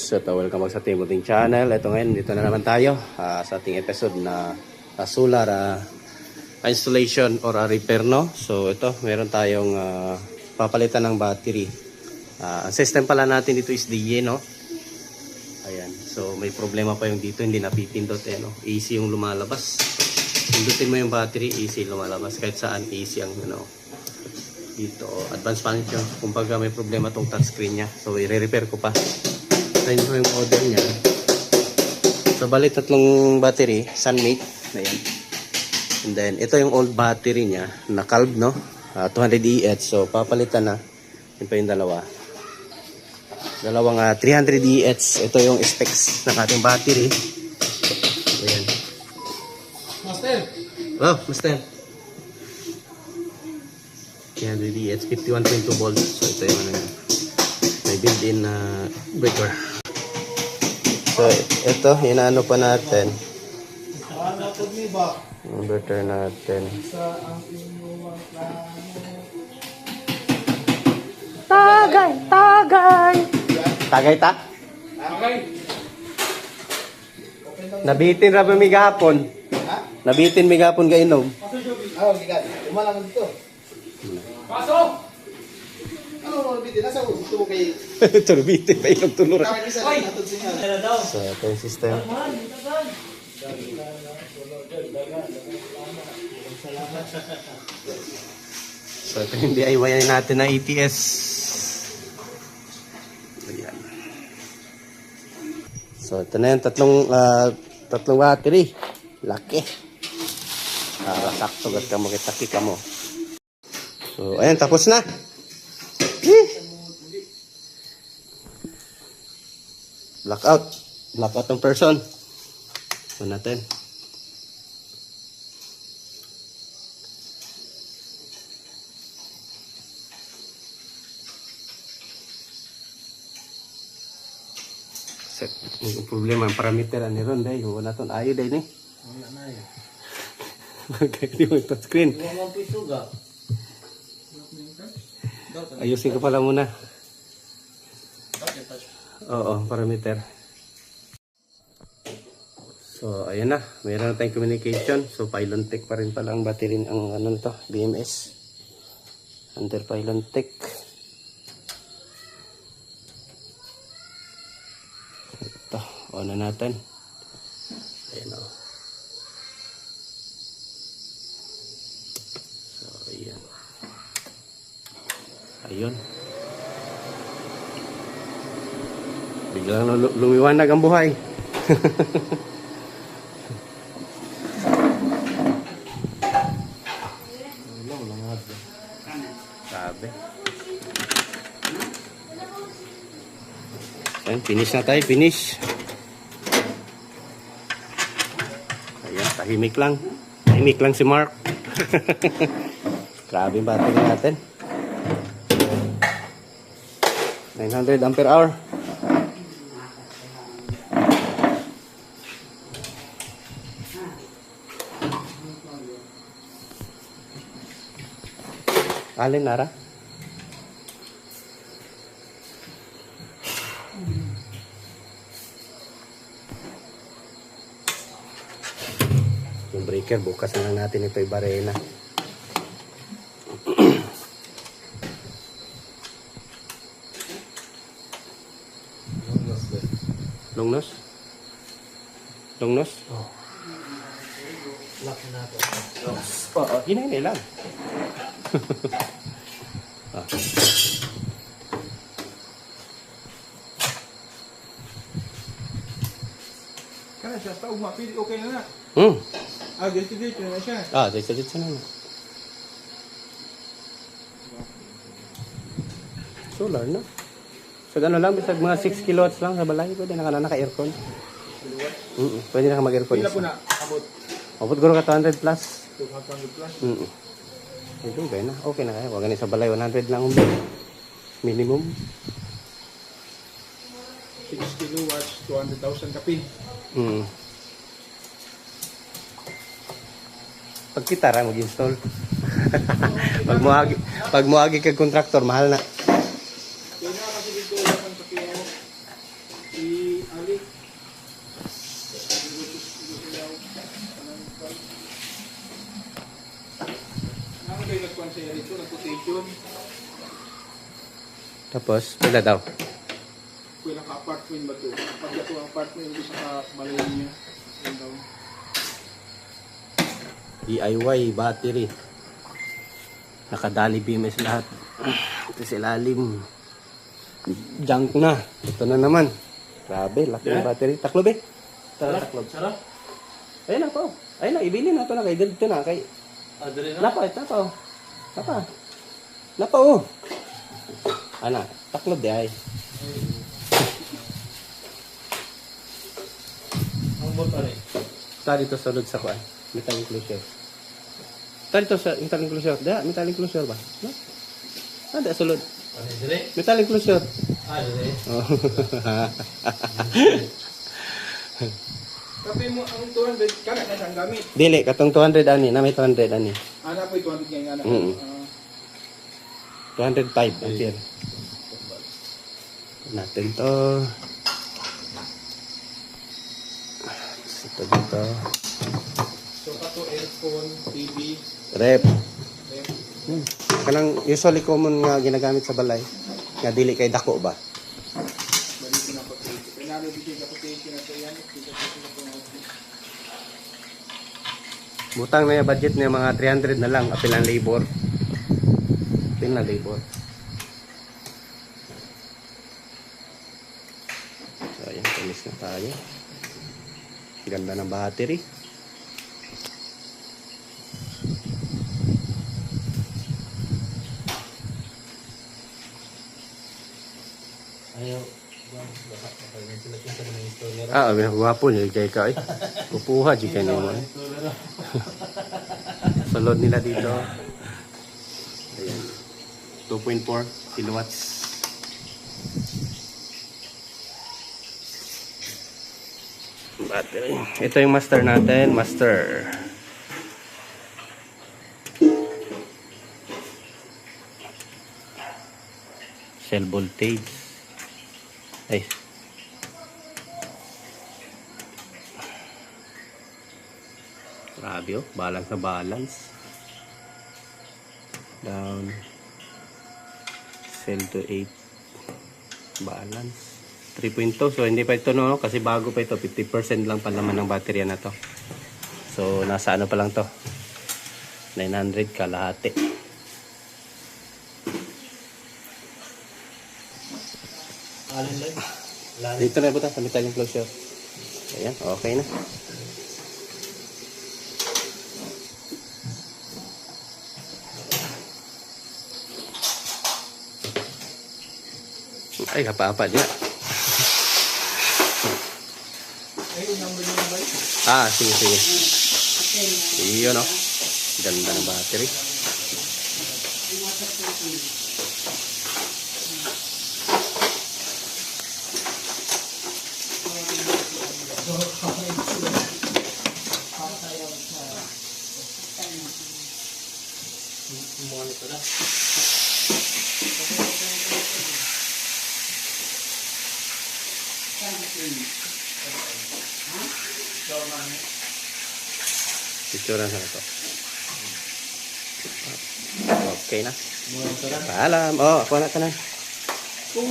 Ito, welcome back sa Timothy Channel. Ito ngayon, dito na naman tayo sa ating episode na solar installation or repair, no? So ito, meron tayong papalitan ng battery. Ang system pala natin dito is DE, no? Ayan, so may problema pa yung dito, hindi napipindot, no? AC yung lumalabas. Pindutin mo yung battery, AC lumalabas. Kahit saan, AC ang, dito, advanced function. Kumbaga may problema tong touchscreen niya. So i-repair ko pa. Ito yung model niya. So bali tatlong battery, Sunmate. Ayan. And then ito yung old battery niya, na Calb, no? 200 EH. So papalitan na. Yun pa yung dalawa. Dalawang 300 EH. Ito yung specs ng ating battery. Ayan. Master. Oh, Master. 300 EH, 51.2 volts. So ito yung may built-in breaker. So ito, inaano pa natin. Inverter natin. Tagay! Tagay! Tagay ta? Tagay! Nabitin ra ba mi gahapon? Ha? Nabitin mi gahapon ga inom. Gigan. Umalang dito. Pasok! Ano, bitin nasa gusto mo kay Turbitin pa inom tulura. Oy! So ito yung system. So ito yung DIY natin na ATS. Ayan. So ito na yung tatlong battery. Laki. Sakto gat ka mo, kitaki ka mo. So ayan, tapos na. Blackout. Blackout ng person. Ito natin. Set. Yung problema, ang parameter ni Ron dahil yung wala itong ayo dahil Wala na yun. Magkakali mo yung touchscreen. Ayusin ko pala muna. Oo, parameter. So, ayan na. Mayroon na tayong communication. So, pylon tech pa rin pala ang battery ang ano nito, BMS. Under pylon tech. Ito, on na natin. Ayan o. So, ayan. Ayun. Biglang lumiwanag ang buhay. Sabi. Ayan, finish na tayo, finish. Ayan, tahimik lang. Tahimik lang si Mark. Grabe yung battery natin. 900 ampere hour. Alin, Nara? Yung breaker, bukas na lang natin ito ibarena. Long nose? Long nose? Oh. Lock na natin. Oo, hinay lang. Kana siya sa ugma, pili okay na na. Dito na siya. Dito na. Solar na. So gano'n lang, bisag mga 6 kilowatts lang sa balay. Pwede na naka-aircon. Pwede na mag-aircon. Pila po na, abot. Abot guro ka 200 plus. 200 plus. Ito, okay na. Okay na kaya. Huwag ganun sa balay, 100 lang minimum. 6 kilowatts, 200,000 kapin. Pag kita ra mag-install. pag muagi kag contractor, mahal na. Kaya kasi dito, 8 kapin. Tapos, pila daw. Kung naka-apartment ba ito? Pag ito ang apartment, hindi sa balay niya. Yun daw. DIY battery. Nakadali BMS lahat. Ito sa ilalim. Junk na. Ito na naman. Grabe, laki ng battery. Taklob eh. Tara, taklob. Sarap? Ayun na po. Ayun na, ibili na ito na. Kay dito na. Kay... Adre na? Napa, ito po. Napa oh. Ana, taklob di ay. Ang bota rin. Tara dito sa lod sa kuan. Metal enclosure. Tara dito sa metal enclosure. Da, metal enclosure ba? No? Ada sulod. Adre? Metal enclosure. Adre? Oh. Tapi mo ang 200, kana na siyang gamit. Dili, katong 200 ani. Na may 200 ani. Ana po 200 kaya nga na. Mm. 205 ampere. Natin to. Ito dito. So, kato aircon, TV, Rep. ref. Kanang usually common nga ginagamit sa balay. Nga dili kay dako ba? Balik ko na pag-take. Pinalo dito yung pag-take na ito yan. Dito na po natin. Butang na yung budget niya mga 300 na lang. Apil ang labor. Apil na labor. So, ayan. Tumis na tayo. Ganda ng battery. Ayaw. Ah, may gwapo niya. Kaya ka eh. Pupuha dyan kayo naman. Salod nila dito. Ayan. 2.4 kilowatts. Battery. Ito yung master natin. Master. Cell voltage. Ay. Grabe oh. Balance na balance. Down. Cell to 8. Balance. 3.2. So, hindi pa ito no. Kasi bago pa ito. 50% lang palaman ng baterya na to. So, nasa ano pa lang to. 900 kalahati. Alin lang? Dito na buta sa metal enclosure. Ayan. Okay na. Ay, kapa-apa niya. Ay, yung number nyo ba? Ah, sige, sige. Iyon, no? Ganda ng battery. Monitor na. Picture na ito. Okay na. Monitor na. Paalam. Oh, ako na ka na. Kung